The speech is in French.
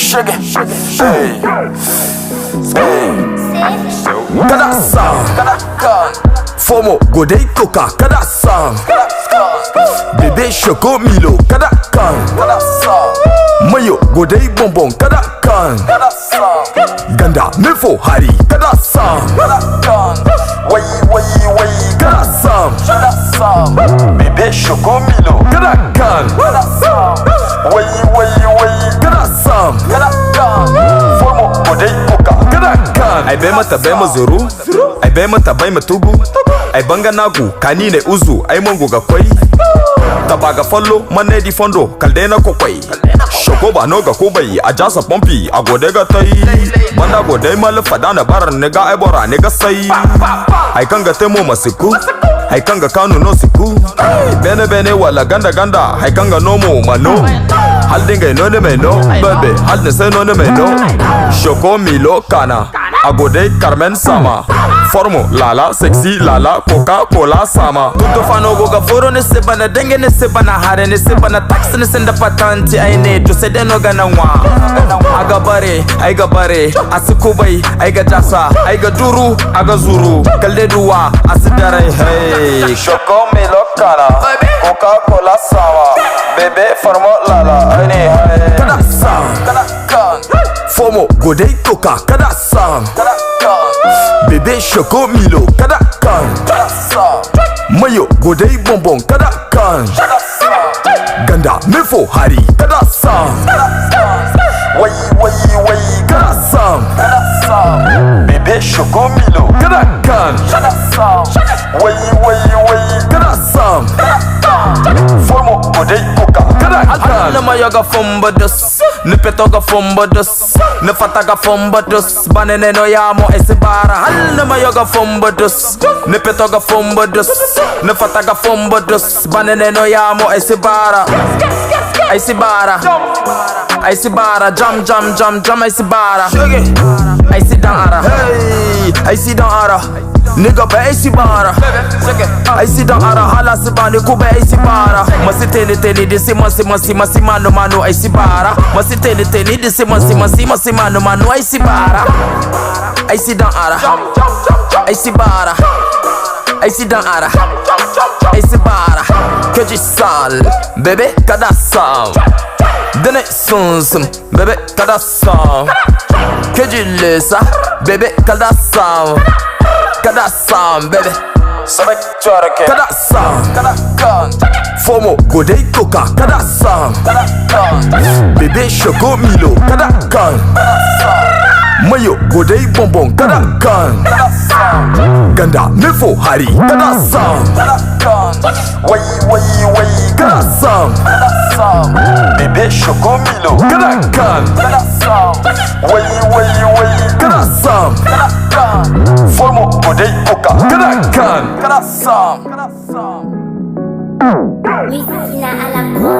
Shake it, hey, hey. Kada sang, kada kan. Fomo godei coca, kada sang. Bébé choco Milo, kada kan. Mayo godei bonbon, kada kan. Ganda mefo hari, kada sang. Wai wai wai, kada sang. Bébé choco Milo, kada kan. Wai wai wai, kada sang. Fomo godei coca, kada kan. Ai bai mata bai mazuru, ai bai mata bai matugu. Ai banga nagu, kani ne uzu, ai mongo ga kwai. Tabaga follow, mane di fondo, kaldena kokwai. Shoko ba no ga kubai, a jasa pompi, a gode ga tai. Banda gode mal fadana baran nega ai bora nega sai. Ai kanga temo masiku, ai kanga kanu no siku. Bene bene wala ganda ganda, ai kanga nomo mano. Hal dinga no ne meno, bebe, hal ne se no ne meno. Shoko Milo kana, a gode Carmen sama. Formo lala, sexy lala, Coca-Cola sama. Tuto fano go ga foro ne se bana denge ne se bana hare ne se bana tax ne senda patanti ai ne to se deno ga na wa. Aga bare, ai ga bare, asikubai, ai ga jasa, ai ga duru, aga zuru, kalde duwa, asidare hey. Shoko Milo kana, Coca-Cola sama. Bebe formo lala, ai ne hey. Kada sang, kada kan. Fomo godei coca, kada sang. Bébé choco Milo, kada kan. Mayo godei bonbon, kada kan. Ganda mefo hari, kada sang. Wai wai wai, kada sang. Bébé choco Milo, kada kan. Wai wai wai, kada sang. Fomo godei coca, kada kan. Ne mayoga fomba dus, ne petoga fomba dus, ne fataga fomba dus. Banene no yamo esibara. Hal ne mayoga fomba dus, ne petoga fomba dus, ne fataga fomba dus. Banene no yamo esibara. Esibara, esibara, jam jam jam jam esibara. Esidara, hey, esidara. Nigga ba esibara. Esidara hala sibani kube esibara. Masiteni teni disi masi mano mano esibara. Masiteni teni disi masi mano mano esibara. Esidara, esibara. Esidara, esibara. Que sal, bébé kada sang. Dene sunsum, bébé kada sang. Que du lesa, bébé kada sang. Kada sang, bébé. Kada sang, kada kan. Fomo godei coca, kada sang. Bébé choco Milo, kada kan. Mayo godei bonbon, kada kan. Ganda mefo hari, kada sang. Wai wai wai, kada sang. Bébé choco Milo, kada kan. Wai wai wai, kada sang. Formo godei coca, kada kan. Kada sang. Whisky na alam ko.